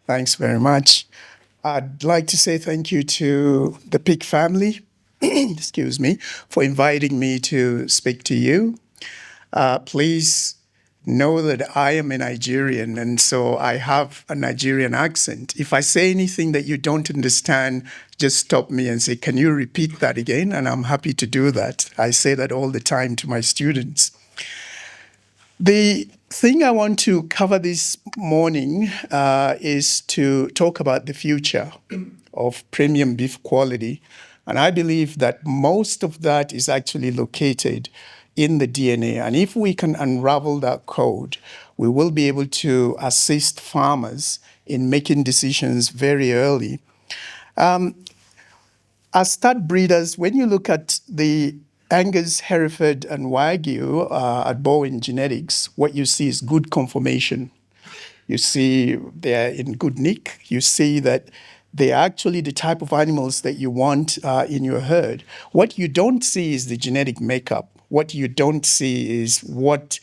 Thanks very much. I'd like to say thank you to the Pig family, excuse me, for inviting me to speak to you. Please know that I am a Nigerian, and so I have a Nigerian accent. If I say anything that you don't understand, just stop me and say, "Can you repeat that again?" And I'm happy to do that. I say that all the time to my students. The thing I want to cover this morning is to talk about the future of premium beef quality. And I believe that most of that is actually located in the DNA. And if we can unravel that code, we will be able to assist farmers in making decisions very early. As stud breeders, when you look at the Angus, Hereford, and Wagyu at Bowen Genetics, what you see is good conformation. You see they're in good nick. You see that they're actually the type of animals that you want in your herd. What you don't see is the genetic makeup. What you don't see is what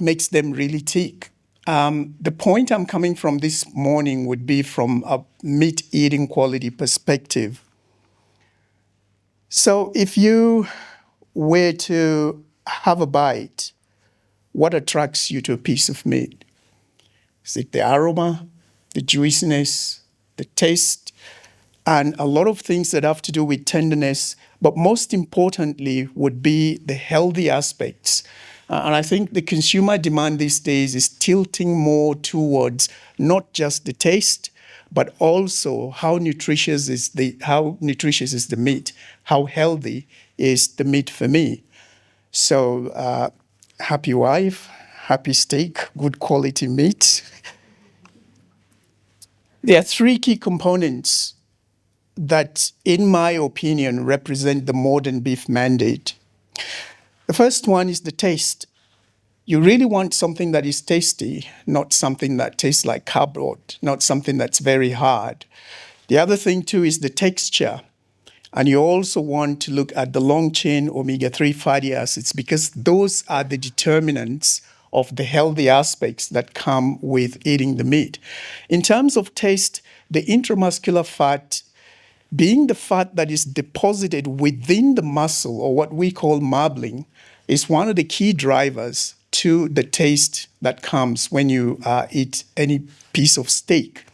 makes them really tick. The point I'm coming from this morning would be from a meat eating quality perspective. So if you were to have a bite, what attracts you to a piece of meat? Is it the aroma, the juiciness, the taste, and a lot of things that have to do with tenderness, but most importantly would be the healthy aspects. And I think the consumer demand these days is tilting more towards not just the taste, but also how nutritious is the meat, how healthy is the meat for me. So happy wife, happy steak, good quality meat. There are three key components that, in my opinion, represent the modern beef mandate. The first one is the taste. You really want something that is tasty, not something that tastes like cardboard, not something that's very hard. The other thing, too, is the texture. And you also want to look at the long chain omega 3 fatty acids because those are the determinants of the healthy aspects that come with eating the meat. In terms of taste, the intramuscular fat, being the fat that is deposited within the muscle, or what we call marbling, is one of the key drivers to the taste that comes when you eat any piece of steak.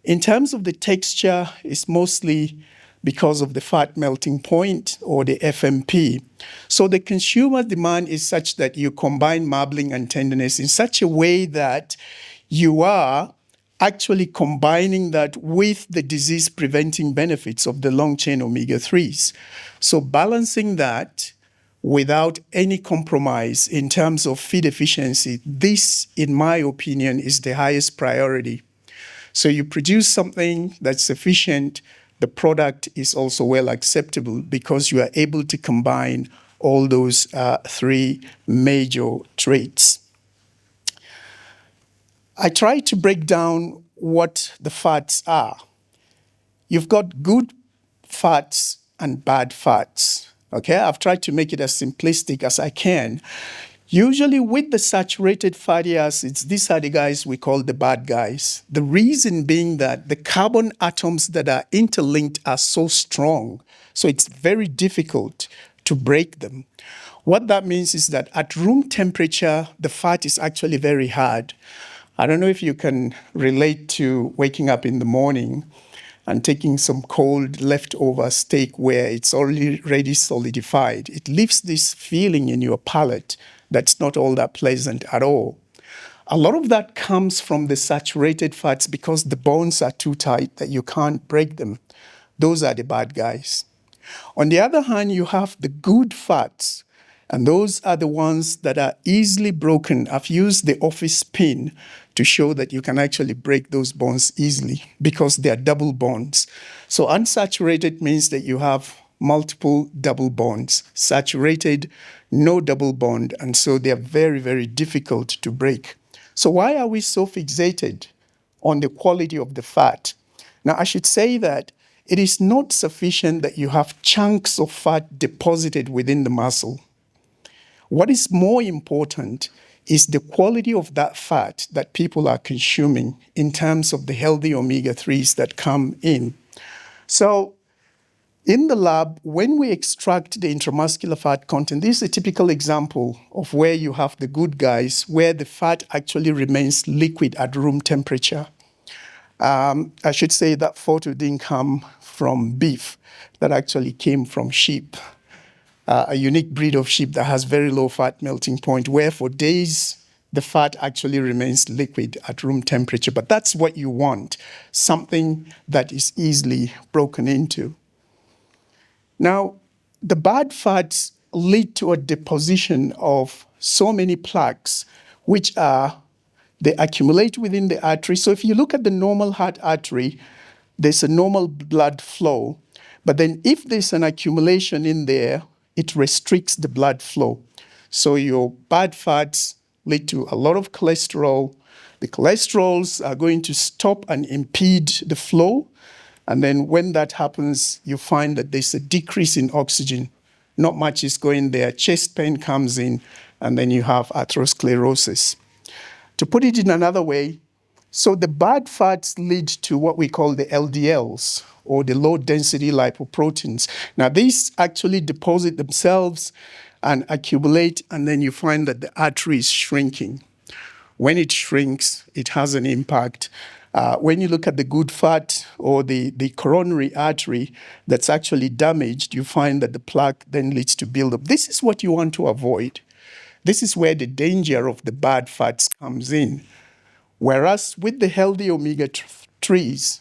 In terms of the texture, it's mostly because of the fat melting point, or the FMP. So the consumer demand is such that you combine marbling and tenderness in such a way that you are actually combining that with the disease preventing benefits of the long chain omega 3s. So balancing that without any compromise in terms of feed efficiency, this, in my opinion, is the highest priority. So you produce something that's sufficient, the product is also well acceptable because you are able to combine all those three major traits. I try to break down what the fats are. You've got good fats and bad fats. Okay, I've tried to make it as simplistic as I can. Usually with the saturated fatty acids, these are the guys we call the bad guys. The reason being that the carbon atoms that are interlinked are so strong, so it's very difficult to break them. What that means is that at room temperature, the fat is actually very hard. I don't know if you can relate to waking up in the morning and taking some cold leftover steak where it's already solidified. It leaves this feeling in your palate that's not all that pleasant at all. A lot of that comes from the saturated fats because the bones are too tight that you can't break them. Those are the bad guys. On the other hand, you have the good fats, and those are the ones that are easily broken. I've used the office pin to show that you can actually break those bonds easily because they are double bonds. So unsaturated means that you have multiple double bonds. Saturated, no double bond, and so they are very, very difficult to break. So why are we so fixated on the quality of the fat? Now, I should say that it is not sufficient that you have chunks of fat deposited within the muscle. What is more important is the quality of that fat that people are consuming in terms of the healthy omega-3s that come in. So in the lab, when we extract the intramuscular fat content, this is a typical example of where you have the good guys, where the fat actually remains liquid at room temperature. I should say that photo didn't come from beef, that actually came from sheep. A unique breed of sheep that has very low fat melting point, where for days the fat actually remains liquid at room temperature. But that's what you want, something that is easily broken into. Now, the bad fats lead to a deposition of so many plaques, which they accumulate within the artery. So if you look at the normal heart artery, there's a normal blood flow. But then if there's an accumulation in there, it restricts the blood flow. So your bad fats lead to a lot of cholesterol. The cholesterols are going to stop and impede the flow. And then when that happens, you find that there's a decrease in oxygen. Not much is going there. Chest pain comes in, and then you have atherosclerosis. To put it in another way, so the bad fats lead to what we call the LDLs, or the low-density lipoproteins. Now, these actually deposit themselves and accumulate, and then you find that the artery is shrinking. When it shrinks, it has an impact. When you look at the good fat or the coronary artery that's actually damaged, you find that the plaque then leads to buildup. This is what you want to avoid. This is where the danger of the bad fats comes in. Whereas with the healthy omega-3s,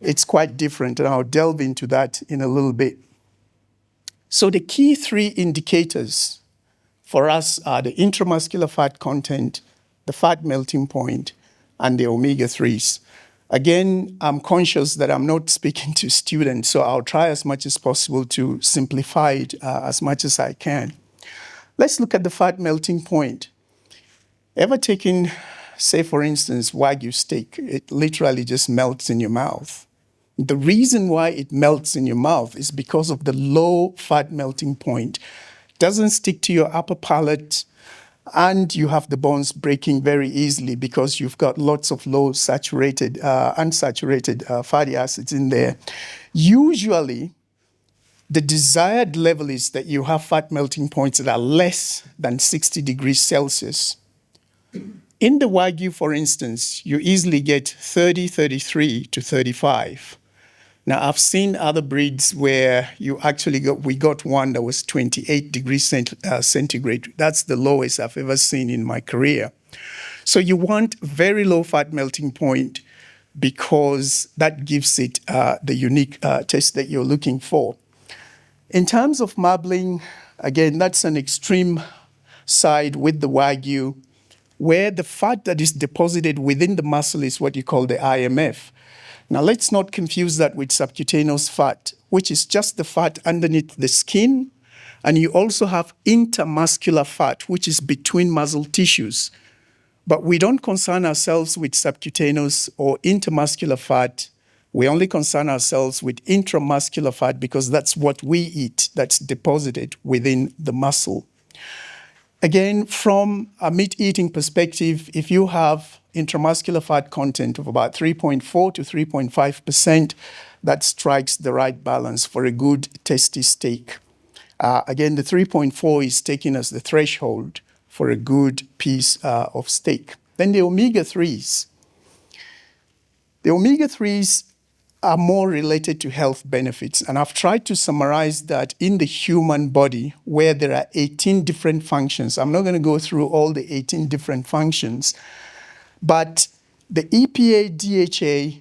it's quite different, and I'll delve into that in a little bit. So the key three indicators for us are the intramuscular fat content, the fat melting point, and the omega-3s. Again, I'm conscious that I'm not speaking to students, so I'll try as much as possible to simplify it as much as I can. Let's look at the fat melting point. Ever taken, say for instance, Wagyu steak? It literally just melts in your mouth. The reason why it melts in your mouth is because of the low fat melting point. It doesn't stick to your upper palate, and you have the bones breaking very easily because you've got lots of low saturated, unsaturated fatty acids in there. Usually, the desired level is that you have fat melting points that are less than 60 degrees Celsius. In the Wagyu, for instance, you easily get 30, 33 to 35. Now, I've seen other breeds where we got one that was 28 degrees centigrade. That's the lowest I've ever seen in my career. So you want very low fat melting point because that gives it the unique taste that you're looking for. In terms of marbling, again, that's an extreme side with the Wagyu, where the fat that is deposited within the muscle is what you call the IMF. Now, let's not confuse that with subcutaneous fat, which is just the fat underneath the skin. And you also have intermuscular fat, which is between muscle tissues. But we don't concern ourselves with subcutaneous or intermuscular fat. We only concern ourselves with intramuscular fat because that's what we eat, that's deposited within the muscle. Again, from a meat-eating perspective, if you have intramuscular fat content of about 3.4 to 3.5%, that strikes the right balance for a good, tasty steak. Again, the 3.4 is taken as the threshold for a good piece of steak. Then the omega-3s. The omega-3s are more related to health benefits. And I've tried to summarize that in the human body, where there are 18 different functions. I'm not going to go through all the 18 different functions, but the EPA, DHA,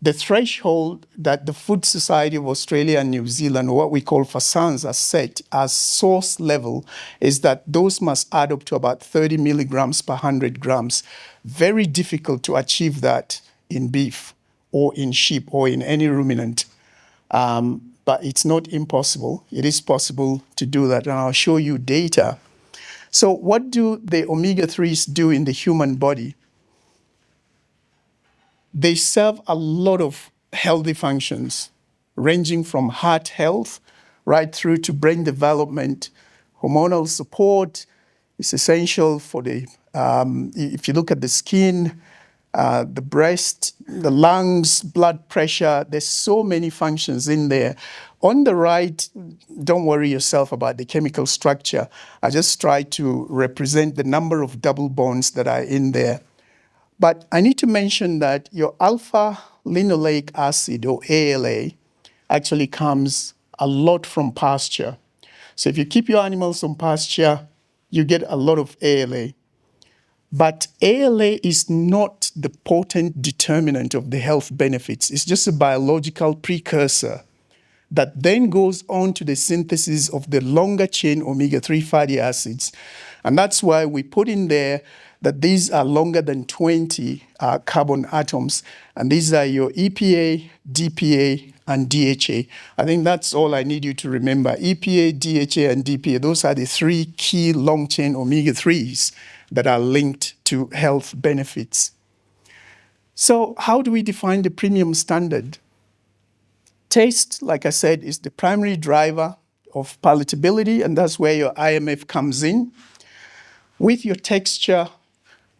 the threshold that the Food Society of Australia and New Zealand, or what we call FASANs, are set as source level, is that those must add up to about 30 milligrams per 100 grams. Very difficult to achieve that in beef or in sheep or in any ruminant. But it's not impossible. It is possible to do that, and I'll show you data. So what do the omega-3s do in the human body? They serve a lot of healthy functions, ranging from heart health right through to brain development, hormonal support, It's essential for if you look at the skin, the breast, the lungs, blood pressure, there's so many functions in there. On the right, don't worry yourself about the chemical structure. I just try to represent the number of double bonds that are in there. But I need to mention that your alpha linoleic acid, or ALA, actually comes a lot from pasture. So if you keep your animals on pasture, you get a lot of ALA. But ALA is not the potent determinant of the health benefits. It's just a biological precursor that then goes on to the synthesis of the longer chain omega-3 fatty acids. And that's why we put in there that these are longer than 20 carbon atoms. And these are your EPA, DPA, and DHA. I think that's all I need you to remember. EPA, DHA, and DPA, those are the three key long chain omega-3s that are linked to health benefits. So how do we define the premium standard? Taste, like I said, is the primary driver of palatability, and that's where your IMF comes in. With your texture,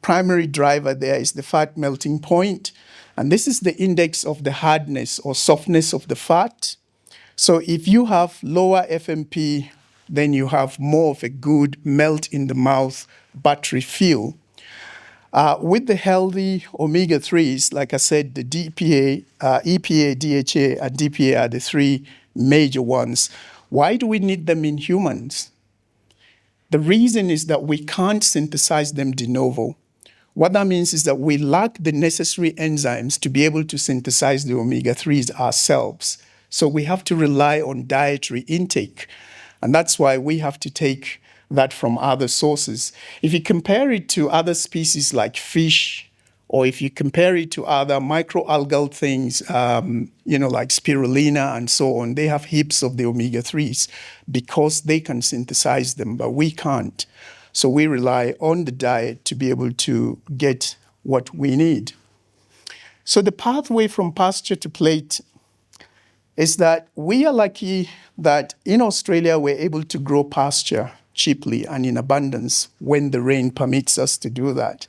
primary driver there is the fat melting point, and this is the index of the hardness or softness of the fat. So if you have lower FMP, then you have more of a good melt in the mouth, buttery feel. With the healthy omega-3s, like I said, the DPA, EPA, DHA, and DPA are the three major ones. Why do we need them in humans? The reason is that we can't synthesize them de novo. What that means is that we lack the necessary enzymes to be able to synthesize the omega-3s ourselves. So we have to rely on dietary intake. And that's why we have to take that from other sources. If you compare it to other species like fish, or if you compare it to other microalgal things, like spirulina and so on, they have heaps of the omega-3s because they can synthesize them, but we can't. So we rely on the diet to be able to get what we need. So the pathway from pasture to plate is that we are lucky that in Australia we're able to grow pasture cheaply and in abundance when the rain permits us to do that.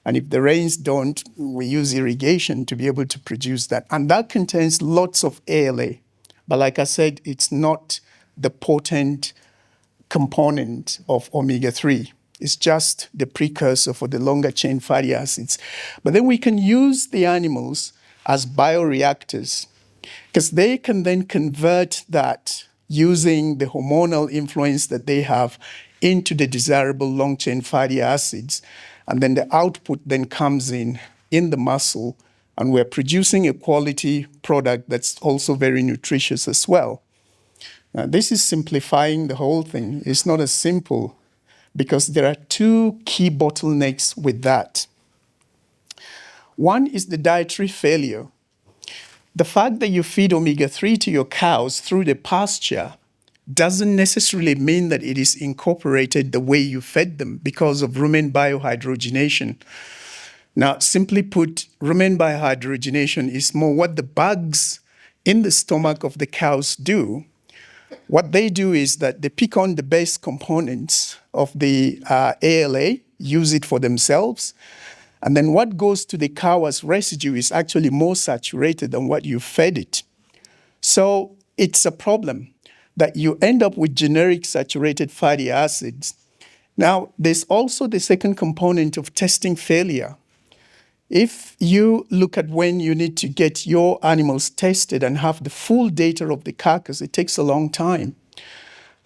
And if the rains don't, we use irrigation to be able to produce that. And that contains lots of ALA. But like I said, it's not the potent component of omega-3. It's just the precursor for the longer chain fatty acids. But then we can use the animals as bioreactors because they can then convert that using the hormonal influence that they have into the desirable long chain fatty acids. And then the output then comes in the muscle, and we're producing a quality product that's also very nutritious as well. Now, this is simplifying the whole thing. It's not as simple because there are two key bottlenecks with that. One is the dietary failure. The fact that you feed omega-3 to your cows through the pasture doesn't necessarily mean that it is incorporated the way you fed them because of rumen biohydrogenation. Now, simply put, rumen biohydrogenation is more what the bugs in the stomach of the cows do. What they do is that they pick on the base components of the ALA, use it for themselves, and then what goes to the cow as residue is actually more saturated than what you fed it. So it's a problem that you end up with generic saturated fatty acids. Now, there's also the second component of testing failure. If you look at when you need to get your animals tested and have the full data of the carcass, it takes a long time.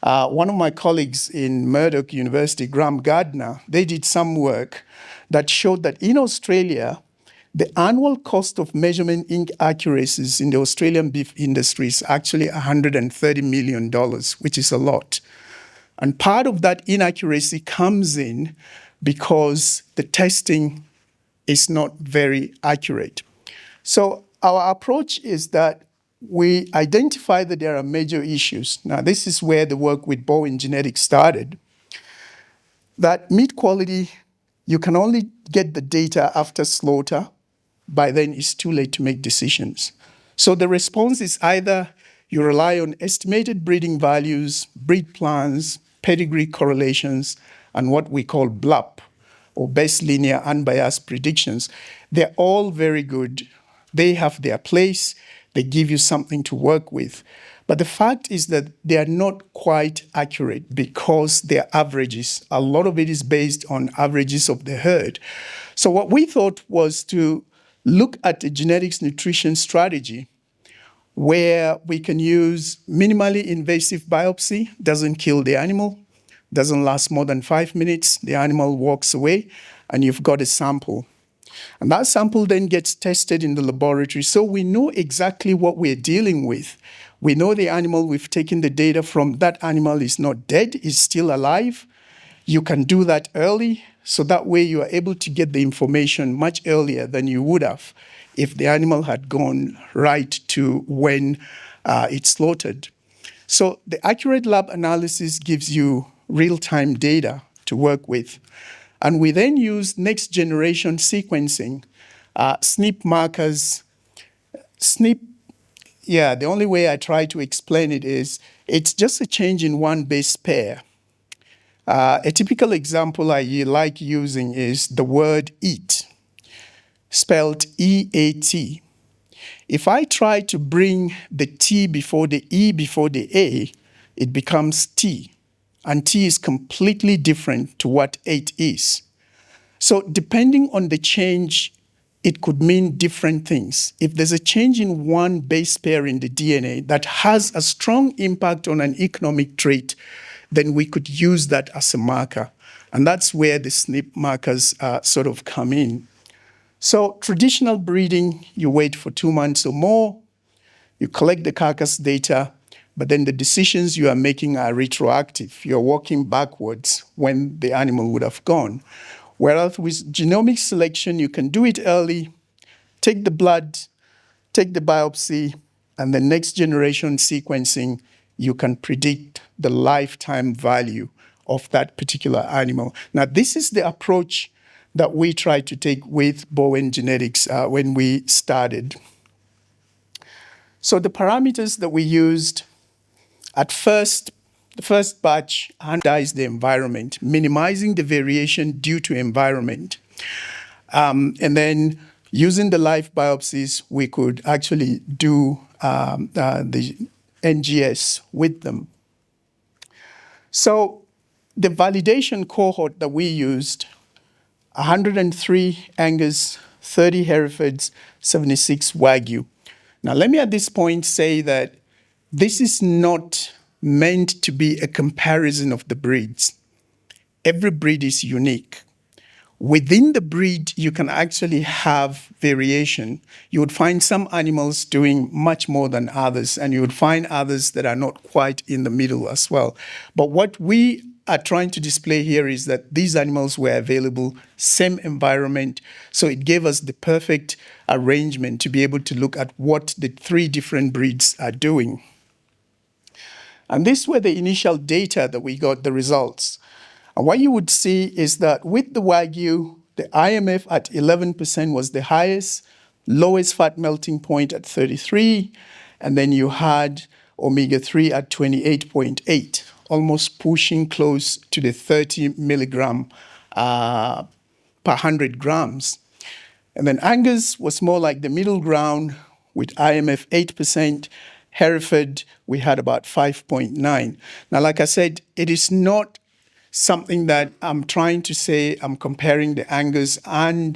One of my colleagues in Murdoch University, Graham Gardner, they did some work that showed that in Australia, the annual cost of measurement inaccuracies in the Australian beef industry is actually $130 million, which is a lot. And part of that inaccuracy comes in because the testing is not very accurate. So our approach is that we identify that there are major issues. Now, this is where the work with Bowen Genetics started. That meat quality, you can only get the data after slaughter. By then, it's too late to make decisions. So the response is either you rely on estimated breeding values, breed plans, pedigree correlations, and what we call BLUP, or best linear unbiased predictions. They're all very good. They have their place. They give you something to work with. But the fact is that they are not quite accurate because they're averages. A lot of it is based on averages of the herd. So what we thought was to look at a genetics nutrition strategy where we can use minimally invasive biopsy, doesn't kill the animal, doesn't last more than 5 minutes, the animal walks away, and you've got a sample. And that sample then gets tested in the laboratory, so we know exactly what we're dealing with. We know the animal, we've taken the data from that animal is not dead, is still alive. You can do that early, so that way you are able to get the information much earlier than you would have if the animal had gone right to when it's slaughtered. So the accurate lab analysis gives you real-time data to work with. And we then use next-generation sequencing, SNP markers. SNP, the only way I try to explain it is it's just a change in one base pair. A typical example I like using is the word eat, spelled E-A-T. If I try to bring the T before the E before the A, it becomes T. And T is completely different to what 8 is. So depending on the change, it could mean different things. If there's a change in one base pair in the DNA that has a strong impact on an economic trait, then we could use that as a marker. And that's where the SNP markers sort of come in. So traditional breeding, you wait for 2 months or more, you collect the carcass data, but then the decisions you are making are retroactive. You're walking backwards when the animal would have gone. Whereas with genomic selection, you can do it early, take the blood, take the biopsy, and the next generation sequencing, you can predict the lifetime value of that particular animal. Now, this is the approach that we tried to take with Bowen Genetics when we started. So the parameters that we used at first, the first batch analyzed the environment, minimizing the variation due to environment. And then using the live biopsies, we could actually do the NGS with them. So the validation cohort that we used, 103 Angus, 30 Herefords, 76 Wagyu. Now, let me at this point say that this is not meant to be a comparison of the breeds. Every breed is unique. Within the breed, you can actually have variation. You would find some animals doing much more than others, and you would find others that are not quite in the middle as well. But what we are trying to display here is that these animals were available, same environment, so it gave us the perfect arrangement to be able to look at what the 3 different breeds are doing. And these were the initial data that we got, the results. And what you would see is that with the Wagyu, the IMF at 11% was the highest, lowest fat melting point at 33, and then you had omega-3 at 28.8, almost pushing close to the 30 milligram per 100 grams. And then Angus was more like the middle ground with IMF 8%. Hereford, we had about 5.9. Now, like I said, it is not something that I'm trying to say I'm comparing the Angus and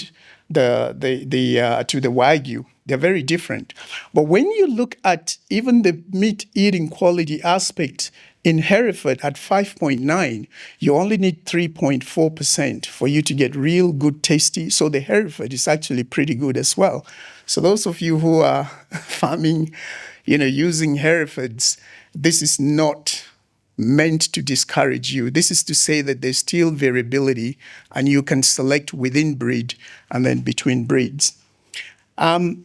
to the Wagyu. They're very different. But when you look at even the meat eating quality aspect in Hereford at 5.9, you only need 3.4% for you to get real good tasty. So the Hereford is actually pretty good as well. So those of you who are farming, using Herefords, this is not meant to discourage you. This is to say that there's still variability and you can select within breed and then between breeds.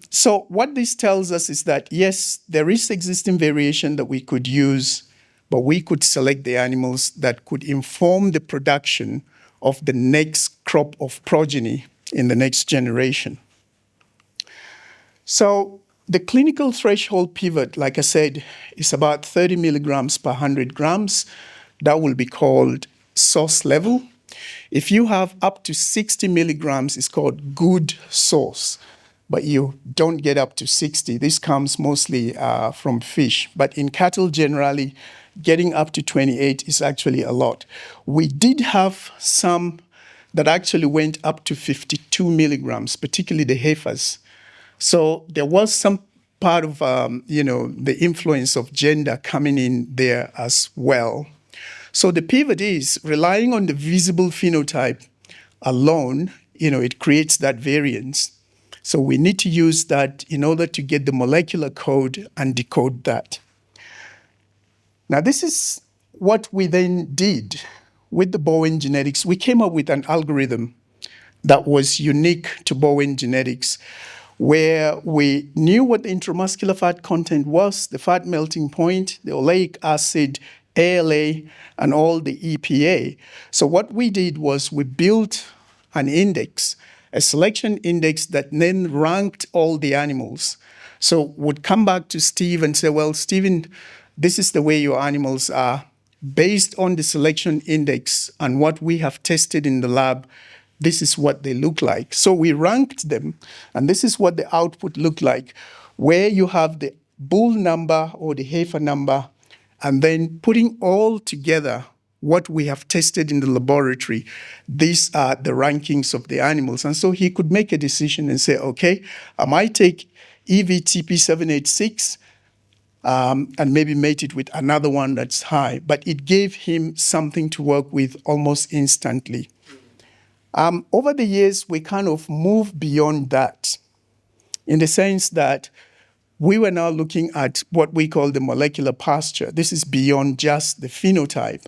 So what this tells us is that, yes, there is existing variation that we could use, but we could select the animals that could inform the production of the next crop of progeny in the next generation. So the clinical threshold pivot, like I said, is about 30 milligrams per 100 grams. That will be called source level. If you have up to 60 milligrams, it's called good source, but you don't get up to 60. This comes mostly from fish, but in cattle generally, getting up to 28 is actually a lot. We did have some that actually went up to 52 milligrams, particularly the heifers. So there was some part of the influence of gender coming in there as well. So the pivot is relying on the visible phenotype alone, it creates that variance. So we need to use that in order to get the molecular code and decode that. Now, this is what we then did with the Bowen Genetics. We came up with an algorithm that was unique to Bowen Genetics, where we knew what the intramuscular fat content was, the fat melting point, the oleic acid, ALA, and all the EPA. So what we did was we built an index, a selection index that then ranked all the animals. So would come back to Steve and say, well, Stephen, this is the way your animals are. Based on the selection index and what we have tested in the lab, this is what they look like. So we ranked them, and this is what the output looked like, where you have the bull number or the heifer number, and then putting all together what we have tested in the laboratory. These are the rankings of the animals. And so he could make a decision and say, okay, I might take EVTP786 and maybe mate it with another one that's high. But it gave him something to work with almost instantly. Over the years, we kind of moved beyond that in the sense that we were now looking at what we call the molecular pasture. This is beyond just the phenotype.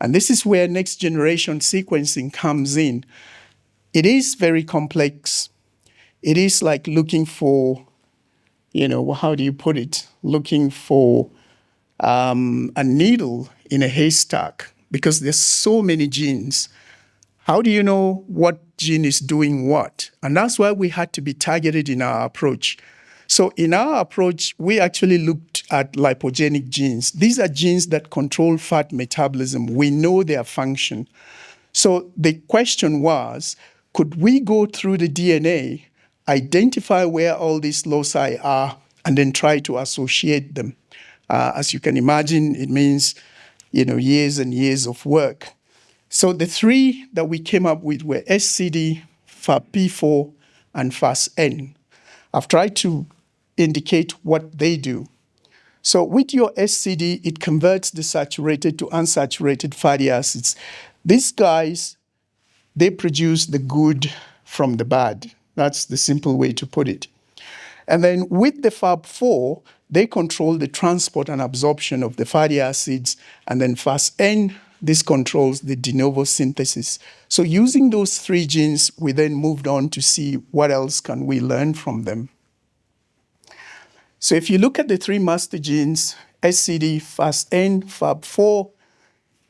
And this is where next generation sequencing comes in. It is very complex. It is like looking for, how do you put it? Looking for a needle in a haystack because there's so many genes. How do you know what gene is doing what? And that's why we had to be targeted in our approach. So in our approach, we actually looked at lipogenic genes. These are genes that control fat metabolism. We know their function. So the question was, could we go through the DNA, identify where all these loci are, and then try to associate them? As you can imagine, it means years and years of work. So the three that we came up with were SCD, FAP4, and FASN. I've tried to indicate what they do. So with your SCD, it converts the saturated to unsaturated fatty acids. These guys, they produce the good from the bad. That's the simple way to put it. And then with the FAP4, they control the transport and absorption of the fatty acids. And then FASN, this controls the de novo synthesis. So using those three genes, we then moved on to see what else can we learn from them. So if you look at the three master genes, SCD, FASN, FAP4,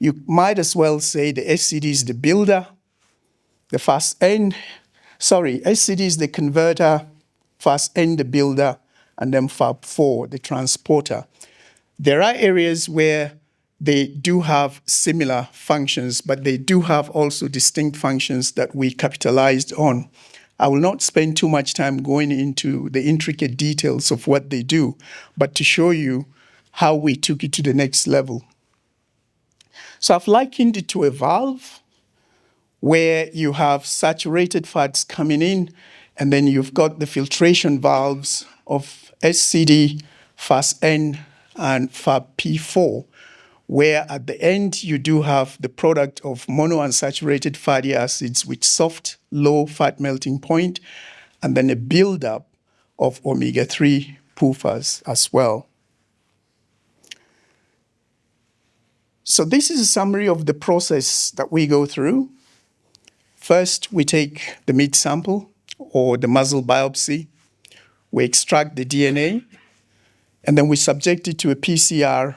you might as well say the SCD is the builder, the SCD is the converter, FASN the builder, and then FAP4 the transporter. There are areas where they do have similar functions, but they do have also distinct functions that we capitalized on. I will not spend too much time going into the intricate details of what they do, but to show you how we took it to the next level. So I've likened it to a valve where you have saturated fats coming in, and then you've got the filtration valves of SCD, FASN, and FAP4, where at the end you do have the product of monounsaturated fatty acids with soft, low fat melting point, and then a buildup of omega-3 PUFAs as well. So this is a summary of the process that we go through. First, we take the meat sample or the muzzle biopsy. We extract the DNA, and then we subject it to a PCR,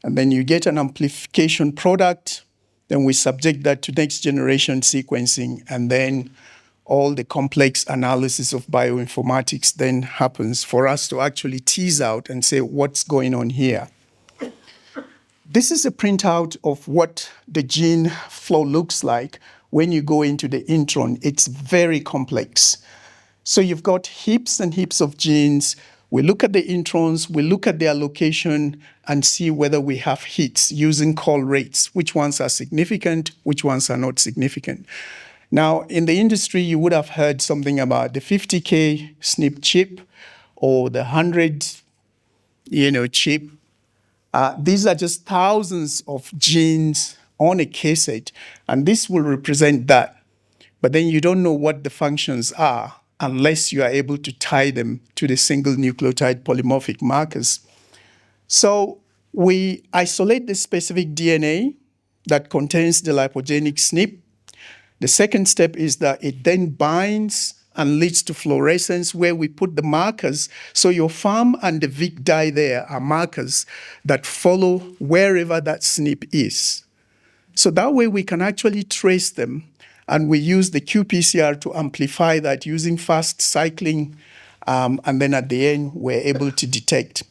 and then you get an amplification product. Then we subject that to next generation sequencing, and then all the complex analysis of bioinformatics then happens for us to actually tease out and say what's going on here. This is a printout of what the gene flow looks like when you go into the intron. It's very complex. So you've got heaps and heaps of genes. We look at the introns, we look at their location and see whether we have hits using call rates, which ones are significant, which ones are not significant. Now, in the industry, you would have heard something about the 50K SNP chip or the 100, chip. These are just thousands of genes on a cassette, and this will represent that. But then you don't know what the functions are unless you are able to tie them to the single nucleotide polymorphic markers. So we isolate the specific DNA that contains the lipogenic SNP. The second step is that it then binds and leads to fluorescence where we put the markers. So your FAM and the VIC dye there are markers that follow wherever that SNP is. So that way we can actually trace them, and we use the qPCR to amplify that using fast cycling, and then at the end we're able to detect.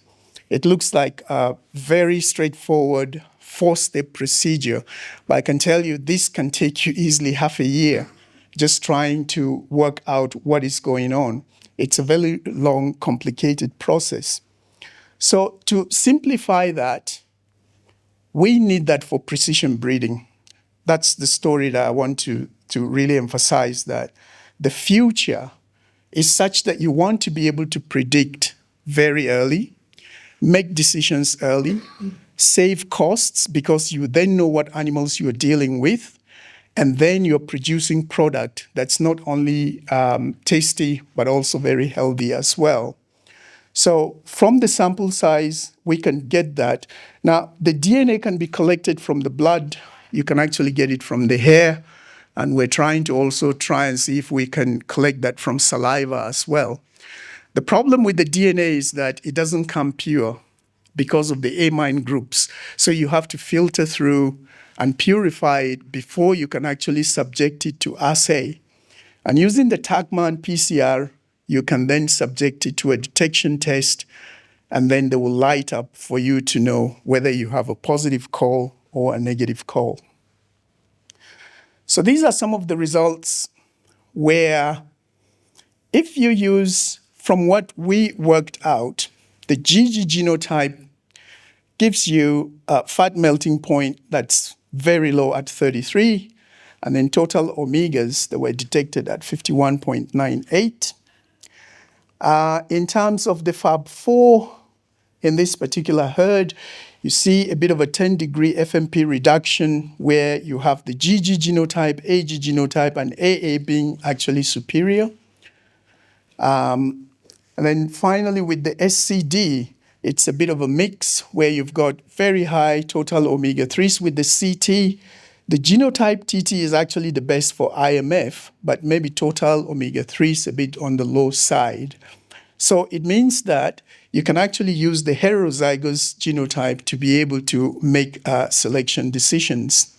It looks like a very straightforward 4-step procedure, but I can tell you this can take you easily half a year just trying to work out what is going on. It's a very long, complicated process. So to simplify that, we need that for precision breeding. That's the story that I want to really emphasize, that the future is such that you want to be able to predict very early, make decisions early, save costs because you then know what animals you're dealing with, and then you're producing product that's not only tasty, but also very healthy as well. So from the sample size, we can get that. Now, the DNA can be collected from the blood. You can actually get it from the hair. And we're trying to also try and see if we can collect that from saliva as well. The problem with the DNA is that it doesn't come pure because of the amine groups. So you have to filter through and purify it before you can actually subject it to assay. And using the TACMA and PCR, you can then subject it to a detection test, and then they will light up for you to know whether you have a positive call or a negative call. So these are some of the results where if you use, from what we worked out, the GG genotype gives you a fat melting point that's very low at 33, and then total omegas that were detected at 51.98. In terms of the Fab4, in this particular herd, you see a bit of a 10-degree FMP reduction where you have the GG genotype, AG genotype, and AA being actually superior. And then finally with the SCD, it's a bit of a mix where you've got very high total omega-3s with the CT. The genotype TT is actually the best for IMF, but maybe total omega-3s a bit on the low side. So it means that you can actually use the heterozygous genotype to be able to make selection decisions.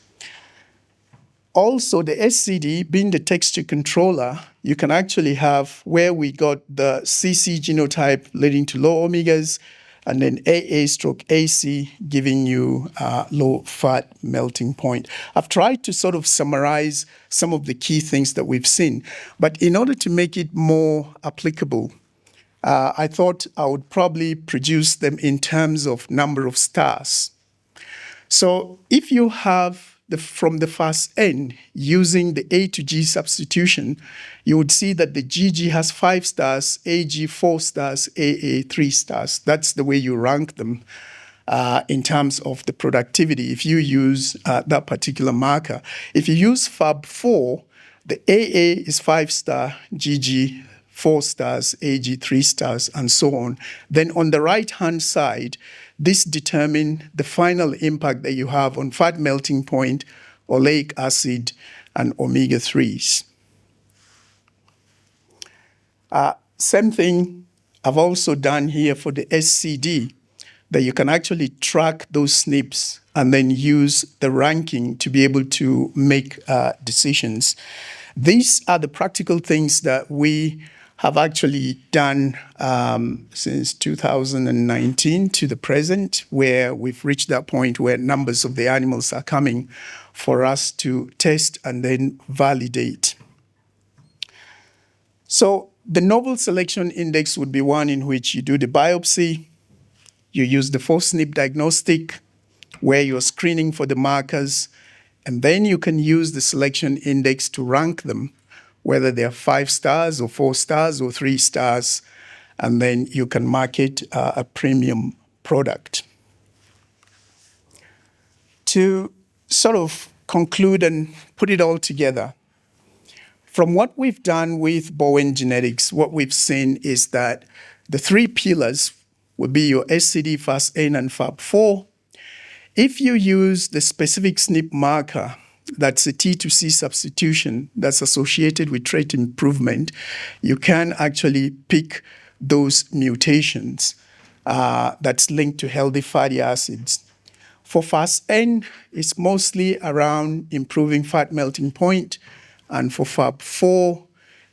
Also, the SCD, being the texture controller, you can actually have where we got the CC genotype leading to low omegas, and then AA/AC giving you low fat melting point. I've tried to sort of summarize some of the key things that we've seen, but in order to make it more applicable, I thought I would probably produce them in terms of number of stars. So if you have from the fast end using the A to G substitution, you would see that the GG has 5 stars, AG 4 stars, AA 3 stars. That's the way you rank them in terms of the productivity if you use that particular marker. If you use Fab4, the AA is 5-star, GG 4 stars, AG 3 stars, and so on. Then on the right-hand side, this determines the final impact that you have on fat melting point, oleic acid, and omega-3s. Same thing I've also done here for the SCD, that you can actually track those SNPs and then use the ranking to be able to make decisions. These are the practical things that we have actually done since 2019 to the present, where we've reached that point where numbers of the animals are coming for us to test and then validate. So the novel selection index would be one in which you do the biopsy, you use the 4-SNP diagnostic, where you're screening for the markers, and then you can use the selection index to rank them, whether they're 5 stars or 4 stars or 3 stars, and then you can market a premium product. To sort of conclude and put it all together, from what we've done with Bowen Genetics, what we've seen is that the 3 pillars would be your SCD, FASN, and FAB4. If you use the specific SNP marker, that's a T2C substitution that's associated with trait improvement, you can actually pick those mutations that's linked to healthy fatty acids. For FASN, it's mostly around improving fat melting point, and for FAB4,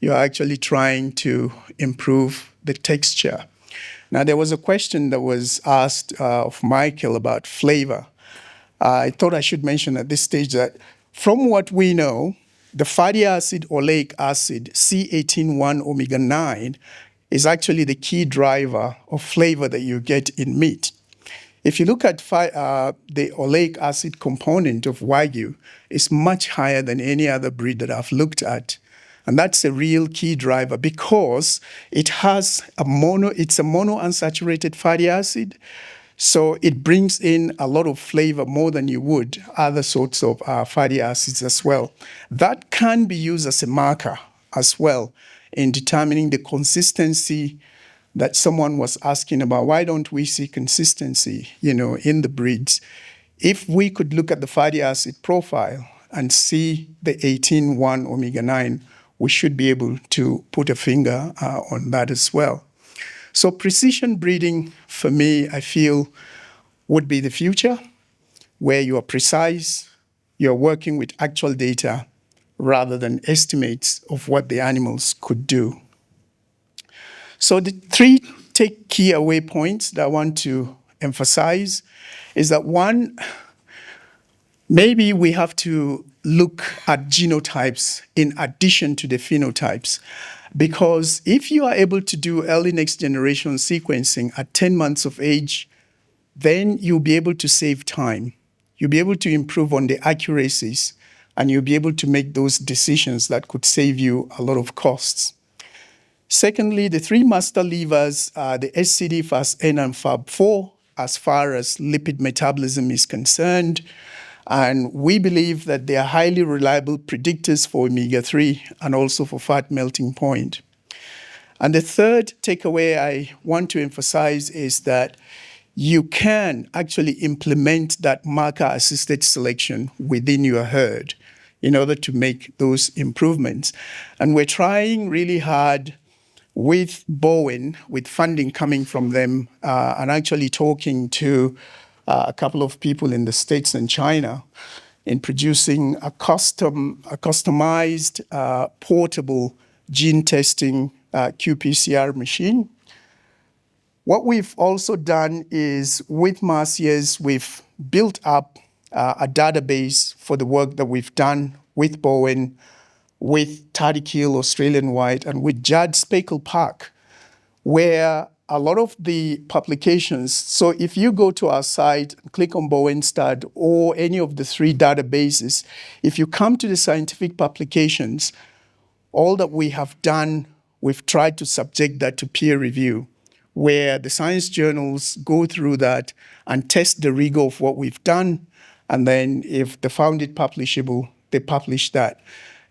you're actually trying to improve the texture. Now, there was a question that was asked of Michael about flavor. I thought I should mention at this stage that from what we know, the fatty acid oleic acid, C18-1 omega-9, is actually the key driver of flavor that you get in meat. If you look at the oleic acid component of Wagyu, it's much higher than any other breed that I've looked at. And that's a real key driver because it has it's a monounsaturated fatty acid. So it brings in a lot of flavor more than you would other sorts of fatty acids as well. That can be used as a marker as well in determining the consistency that someone was asking about. Why don't we see consistency, in the breeds? If we could look at the fatty acid profile and see the 18-1 omega-9, we should be able to put a finger on that as well. So precision breeding, for me, I feel, would be the future, where you are precise, you're working with actual data rather than estimates of what the animals could do. So the 3 take key away points that I want to emphasize is that 1, maybe we have to look at genotypes in addition to the phenotypes. Because if you are able to do early next generation sequencing at 10 months of age, then you'll be able to save time. You'll be able to improve on the accuracies, and you'll be able to make those decisions that could save you a lot of costs. Secondly, the 3 master levers are the SCD, FASN, and FAB4 as far as lipid metabolism is concerned. And we believe that they are highly reliable predictors for omega-3 and also for fat melting point. And the third takeaway I want to emphasize is that you can actually implement that marker-assisted selection within your herd in order to make those improvements. And we're trying really hard with Bowen, with funding coming from them, and actually talking to a couple of people in the States and China in producing a customized, portable gene testing qPCR machine. What we've also done is with Marcia's, we've built up a database for the work that we've done with Bowen, with Tadikil Australian White, and with Judd Speckle Park, where a lot of the publications, so if you go to our site, click on Bowen Stud or any of the 3 databases, if you come to the scientific publications, all that we have done, we've tried to subject that to peer review, where the science journals go through that and test the rigor of what we've done, and then if they found it publishable, they publish that.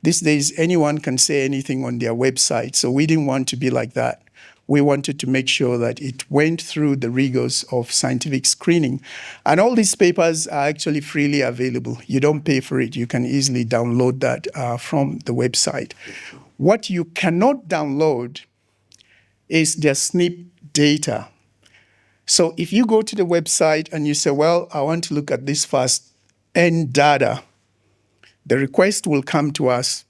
These days, anyone can say anything on their website, so we didn't want to be like that. We wanted to make sure that it went through the rigors of scientific screening. And all these papers are actually freely available. You don't pay for it. You can easily download that from the website. What you cannot download is their SNP data. So if you go to the website and you say, well, I want to look at this FASN data, the request will come to us.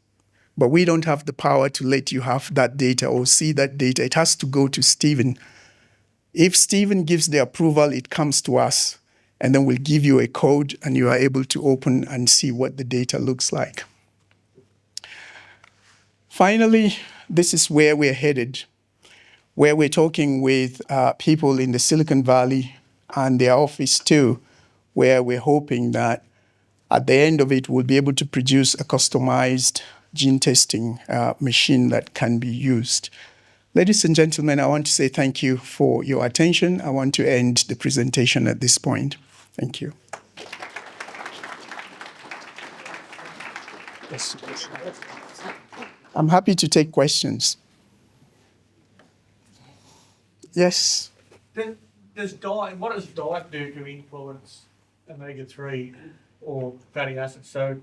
but we don't have the power to let you have that data or see that data. It has to go to Stephen. If Stephen gives the approval, it comes to us, and then we'll give you a code, and you are able to open and see what the data looks like. Finally, this is where we're headed, where we're talking with people in the Silicon Valley and their office too, where we're hoping that at the end of it, we'll be able to produce a customized gene testing machine that can be used. Ladies and gentlemen, I want to say thank you for your attention. I want to end the presentation at this point. Thank you. Yes. I'm happy to take questions. Yes. What does diet do to influence omega-3 or fatty acids? So,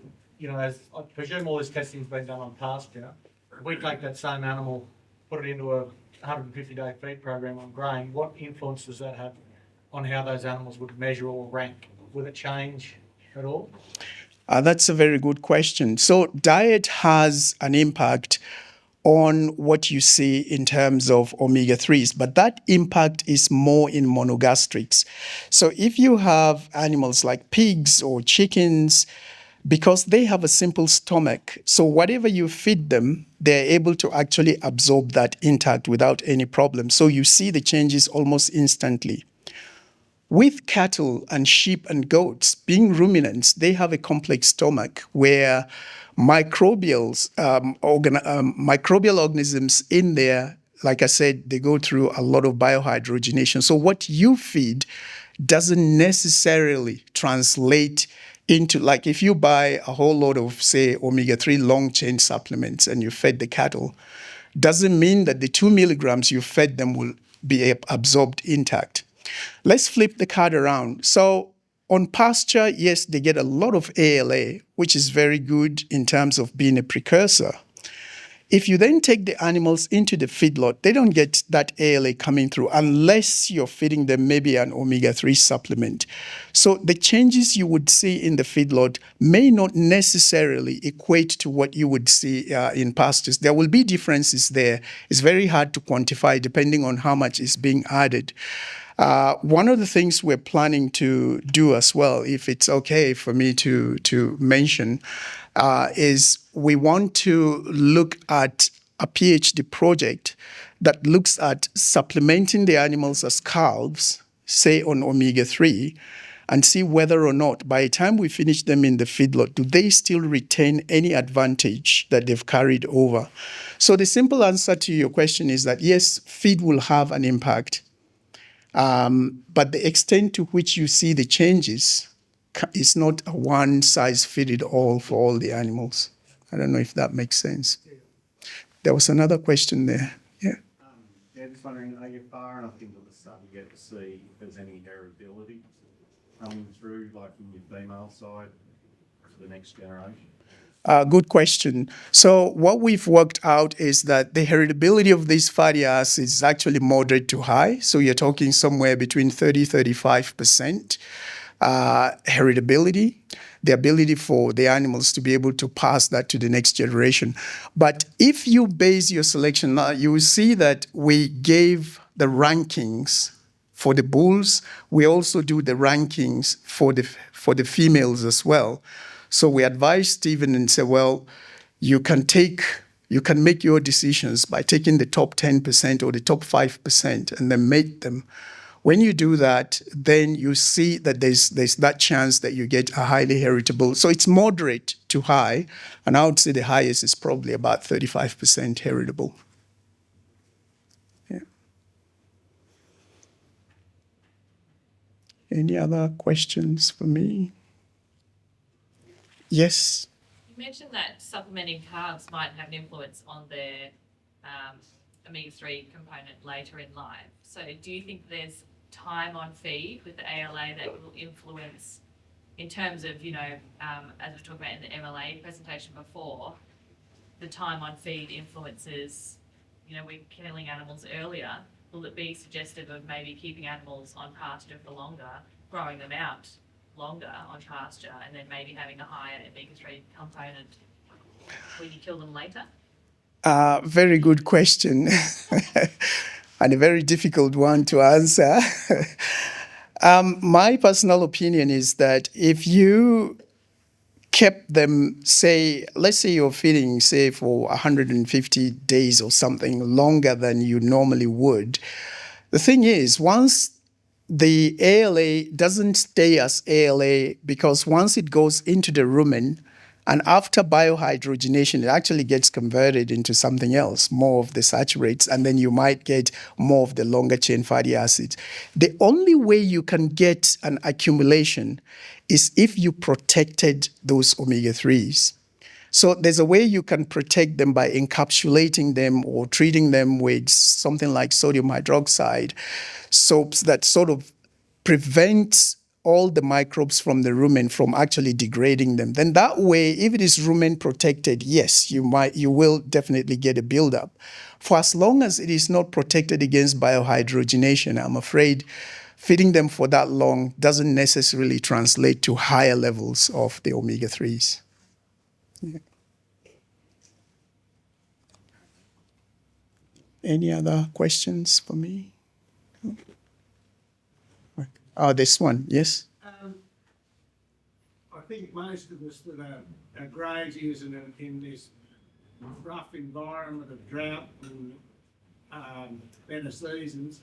as I presume all this testing's been done on pasture, if we take that same animal, put it into a 150-day feed program on grain, what influence does that have on how those animals would measure or rank? Would it change at all? That's a very good question. So diet has an impact on what you see in terms of omega-3s, but that impact is more in monogastrics. So if you have animals like pigs or chickens, because they have a simple stomach, so whatever you feed them, they're able to actually absorb that intact without any problem. So you see the changes almost instantly. With cattle and sheep and goats, being ruminants, they have a complex stomach where microbial organisms in there, like I said, they go through a lot of biohydrogenation. So what you feed doesn't necessarily translate into, like if you buy a whole lot of, say, omega-3 long-chain supplements and you fed the cattle, doesn't mean that the 2 milligrams you fed them will be absorbed intact. Let's flip the card around. So on pasture, yes, they get a lot of ALA, which is very good in terms of being a precursor. If you then take the animals into the feedlot, they don't get that ALA coming through unless you're feeding them maybe an omega-3 supplement. So the changes you would see in the feedlot may not necessarily equate to what you would see in pastures. There will be differences there. It's very hard to quantify depending on how much is being added. One of the things we're planning to do as well, if it's okay for me to mention, is we want to look at a PhD project that looks at supplementing the animals as calves, say on omega-3, and see whether or not by the time we finish them in the feedlot, do they still retain any advantage that they've carried over? So the simple answer to your question is that yes, feed will have an impact. But the extent to which you see the changes is not a one-size-fits-all for all the animals. I don't know if that makes sense. There was another question there. Yeah. Just wondering, are you far enough into the study yet to see if there's any heritability coming through, like from your female side to the next generation? Good question. So what we've worked out is that the heritability of these fatty acids is actually moderate to high. So you're talking somewhere between 30-35% heritability, the ability for the animals to be able to pass that to the next generation. But if you base your selection, you will see that we gave the rankings for the bulls. We also do the rankings for the females as well. So we advise Stephen and say, well, you can make your decisions by taking the top 10% or the top 5% and then mate them. When you do that, then you see that there's that chance that you get a highly heritable. So it's moderate to high, and I would say the highest is probably about 35% heritable. Yeah. Any other questions for me? Yes. You mentioned that supplementing carbs might have an influence on their omega-3 component later in life. So do you think there's time on feed with the ALA that will influence in terms of, as we talked about in the MLA presentation before, the time on feed influences, we're killing animals earlier. Will it be suggestive of maybe keeping animals on pasture for longer, growing them out longer on pasture, and then maybe having a higher omega-3 component when you kill them later? Very good question, and a very difficult one to answer. My personal opinion is that if you kept them, say, let's say you're feeding, say, for 150 days or something longer than you normally would, the thing is, once the ALA doesn't stay as ALA, because once it goes into the rumen, and after biohydrogenation, it actually gets converted into something else, more of the saturates, and then you might get more of the longer chain fatty acids. The only way you can get an accumulation is if you protected those omega-3s. So there's a way you can protect them by encapsulating them or treating them with something like sodium hydroxide soaps that sort of prevents all the microbes from the rumen from actually degrading them. Then that way, if it is rumen protected, yes, you will definitely get a buildup. For as long as it is not protected against biohydrogenation, I'm afraid feeding them for that long doesn't necessarily translate to higher levels of the omega-3s. Yeah. Any other questions for me? Oh, this one, yes? I think most of us that are graziers and in this rough environment of drought and better seasons,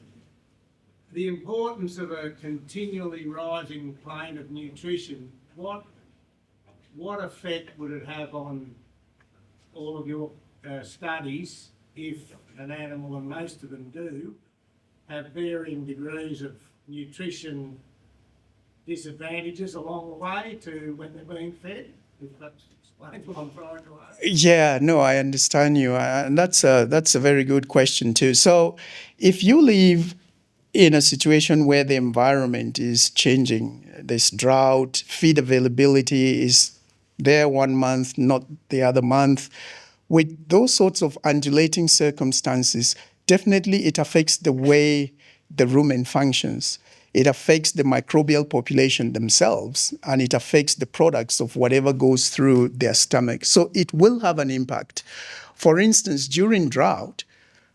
the importance of a continually rising plane of nutrition, what effect would it have on all of your studies if an animal, and most of them do, have varying degrees of nutrition disadvantages along the way to when they're being fed? If that explains what I'm trying to ask. Yeah, no, I understand you, and that's a very good question too. So, if you live in a situation where the environment is changing, there's drought, feed availability is there one month, not the other month. With those sorts of undulating circumstances, definitely it affects the way the rumen functions. It affects the microbial population themselves, and it affects the products of whatever goes through their stomach. So it will have an impact. For instance, during drought,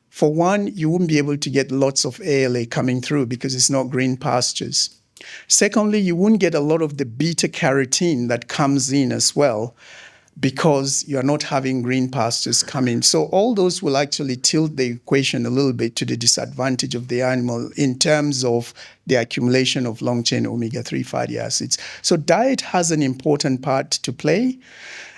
for one, you wouldn't be able to get lots of ALA coming through because it's not green pastures. Secondly, you wouldn't get a lot of the beta carotene that comes in as well because you're not having green pastures coming. So all those will actually tilt the equation a little bit to the disadvantage of the animal in terms of the accumulation of long-chain omega-3 fatty acids. So diet has an important part to play.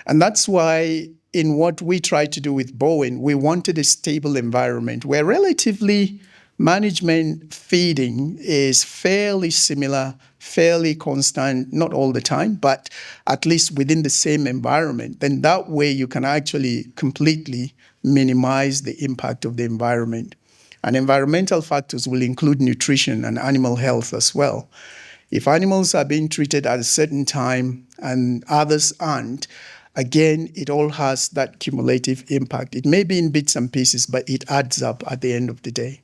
And that's why in what we tried to do with Bowen, we wanted a stable environment where relatively management feeding is fairly similar, fairly constant, not all the time, but at least within the same environment. Then that way you can actually completely minimize the impact of the environment. And environmental factors will include nutrition and animal health as well. If animals are being treated at a certain time and others aren't, again, it all has that cumulative impact. It may be in bits and pieces, but it adds up at the end of the day.